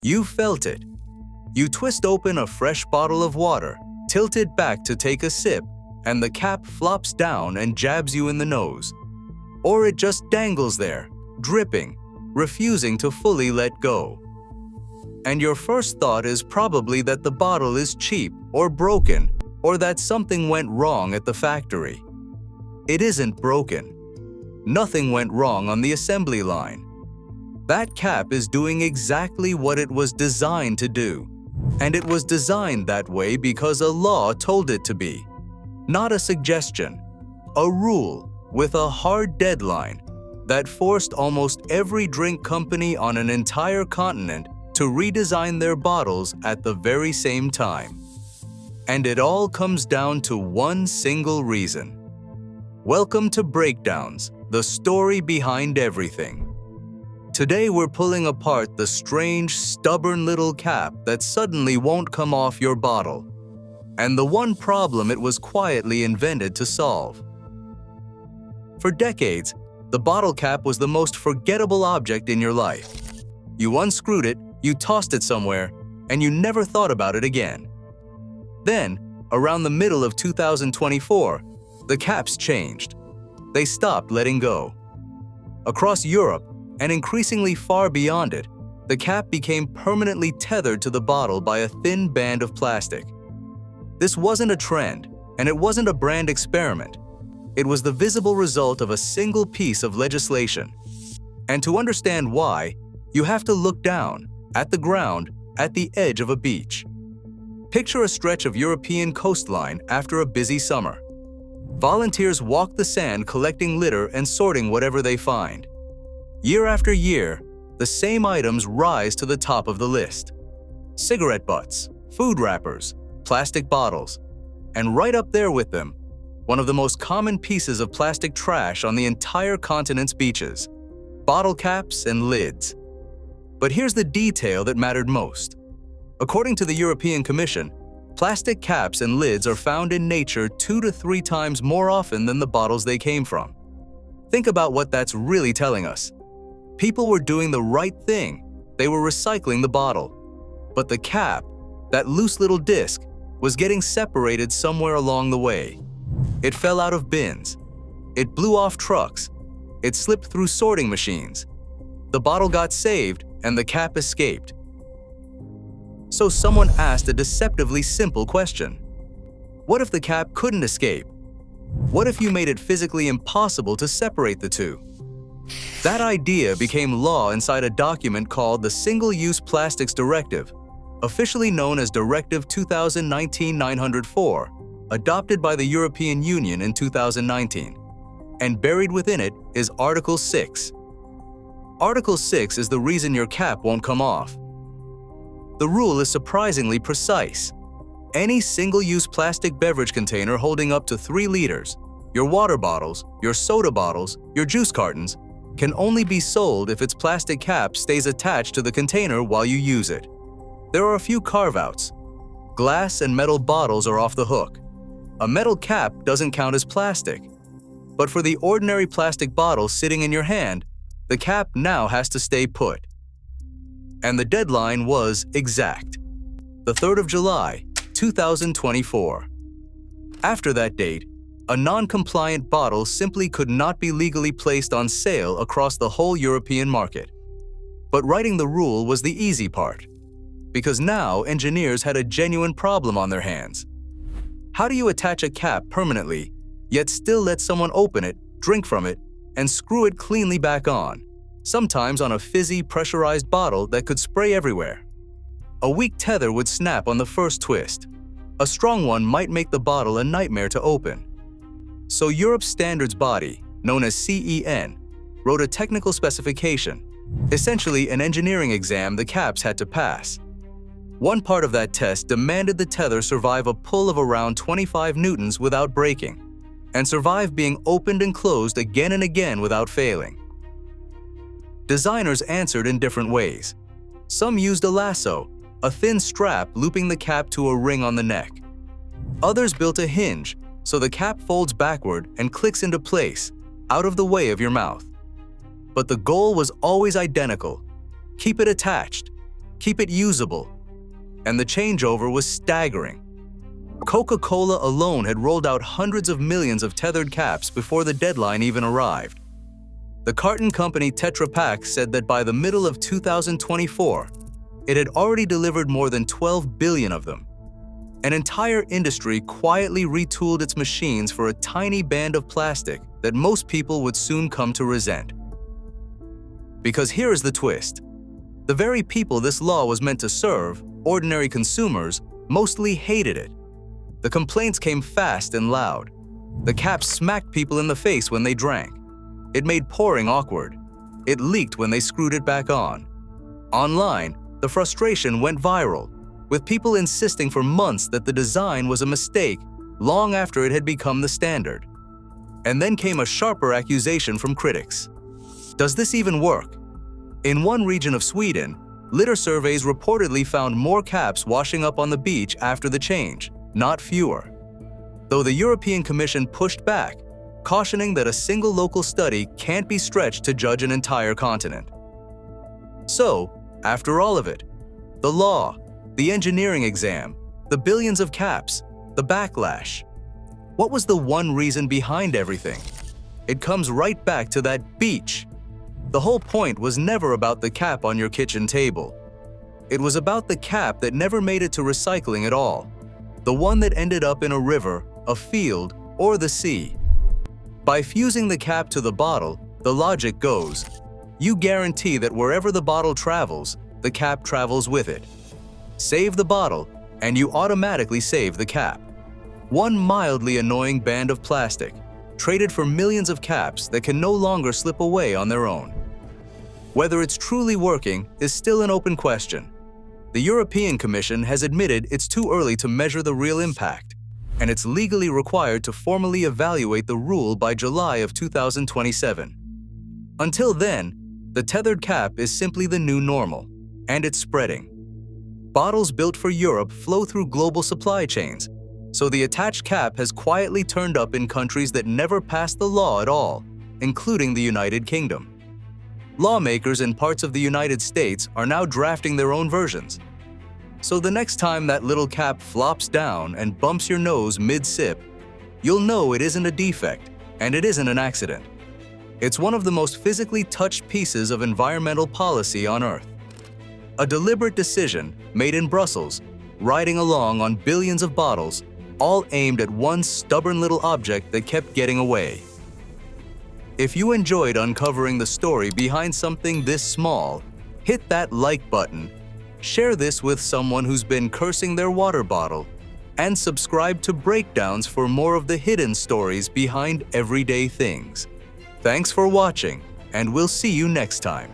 You felt it. You twist open a fresh bottle of water, tilt it back to take a sip, and the cap flops down and jabs you in the nose. Or it just dangles there, dripping, refusing to fully let go. And your first thought is probably that the bottle is cheap or broken, or that something went wrong at the factory. It isn't broken. Nothing went wrong on the assembly line. That cap is doing exactly what it was designed to do. And it was designed that way because a law told it to be. Not a suggestion. A rule with a hard deadline that forced almost every drink company on an entire continent to redesign their bottles at the very same time. And it all comes down to one single reason. Welcome to Breakdownz, the story behind everything. Today we're pulling apart the strange, stubborn little cap that suddenly won't come off your bottle, and the one problem it was quietly invented to solve. For decades, the bottle cap was the most forgettable object in your life. You unscrewed it, you tossed it somewhere, and you never thought about it again. Then, around the middle of 2024, the caps changed. They stopped letting go. Across Europe, and increasingly far beyond it, the cap became permanently tethered to the bottle by a thin band of plastic. This wasn't a trend, and it wasn't a brand experiment. It was the visible result of a single piece of legislation. And to understand why, you have to look down, at the ground, at the edge of a beach. Picture a stretch of European coastline after a busy summer. Volunteers walk the sand collecting litter and sorting whatever they find. Year after year, the same items rise to the top of the list. Cigarette butts, food wrappers, plastic bottles, and right up there with them, one of the most common pieces of plastic trash on the entire continent's beaches: bottle caps and lids. But here's the detail that mattered most. According to the European Commission, plastic caps and lids are found in nature 2 to 3 times more often than the bottles they came from. Think about what that's really telling us. People were doing the right thing. They were recycling the bottle. But the cap, that loose little disc, was getting separated somewhere along the way. It fell out of bins. It blew off trucks. It slipped through sorting machines. The bottle got saved and the cap escaped. So someone asked a deceptively simple question. What if the cap couldn't escape? What if you made it physically impossible to separate the two? That idea became law inside a document called the Single-Use Plastics Directive, officially known as Directive 2019-904, adopted by the European Union in 2019. And buried within it is Article 6. Article 6 is the reason your cap won't come off. The rule is surprisingly precise. Any single-use plastic beverage container holding up to 3 liters, your water bottles, your soda bottles, your juice cartons, can only be sold if its plastic cap stays attached to the container while you use it. There are a few carve-outs. Glass and metal bottles are off the hook. A metal cap doesn't count as plastic. But for the ordinary plastic bottle sitting in your hand, the cap now has to stay put. And the deadline was exact: the 3rd of July, 2024. After that date, a non-compliant bottle simply could not be legally placed on sale across the whole European market. But writing the rule was the easy part, because now engineers had a genuine problem on their hands. How do you attach a cap permanently, yet still let someone open it, drink from it, and screw it cleanly back on, sometimes on a fizzy, pressurized bottle that could spray everywhere? A weak tether would snap on the first twist. A strong one might make the bottle a nightmare to open. So Europe's standards body, known as CEN, wrote a technical specification, essentially an engineering exam the caps had to pass. One part of that test demanded the tether survive a pull of around 25 newtons without breaking, and survive being opened and closed again and again without failing. Designers answered in different ways. Some used a lasso, a thin strap looping the cap to a ring on the neck. Others built a hinge, so the cap folds backward and clicks into place, out of the way of your mouth. But the goal was always identical: keep it attached, keep it usable. And the changeover was staggering. Coca-Cola alone had rolled out hundreds of millions of tethered caps before the deadline even arrived. The carton company Tetra Pak said that by the middle of 2024, it had already delivered more than 12 billion of them. An entire industry quietly retooled its machines for a tiny band of plastic that most people would soon come to resent. Because here is the twist. The very people this law was meant to serve, ordinary consumers, mostly hated it. The complaints came fast and loud. The caps smacked people in the face when they drank. It made pouring awkward. It leaked when they screwed it back on. Online, the frustration went viral, with people insisting for months that the design was a mistake long after it had become the standard. And then came a sharper accusation from critics. Does this even work? In one region of Sweden, litter surveys reportedly found more caps washing up on the beach after the change, not fewer. Though the European Commission pushed back, cautioning that a single local study can't be stretched to judge an entire continent. So, after all of it, the law, the engineering exam, the billions of caps, the backlash. What was the one reason behind everything? It comes right back to that beach. The whole point was never about the cap on your kitchen table. It was about the cap that never made it to recycling at all, the one that ended up in a river, a field, or the sea. By fusing the cap to the bottle, the logic goes, you guarantee that wherever the bottle travels, the cap travels with it. Save the bottle, and you automatically save the cap. One mildly annoying band of plastic, traded for millions of caps that can no longer slip away on their own. Whether it's truly working is still an open question. The European Commission has admitted it's too early to measure the real impact, and it's legally required to formally evaluate the rule by July of 2027. Until then, the tethered cap is simply the new normal, and it's spreading. Bottles built for Europe flow through global supply chains, so the attached cap has quietly turned up in countries that never passed the law at all, including the United Kingdom. Lawmakers in parts of the United States are now drafting their own versions. So the next time that little cap flops down and bumps your nose mid-sip, you'll know it isn't a defect, and it isn't an accident. It's one of the most physically touched pieces of environmental policy on Earth. A deliberate decision made in Brussels, riding along on billions of bottles, all aimed at one stubborn little object that kept getting away. If you enjoyed uncovering the story behind something this small, hit that like button, share this with someone who's been cursing their water bottle, and subscribe to Breakdownz for more of the hidden stories behind everyday things. Thanks for watching, and we'll see you next time.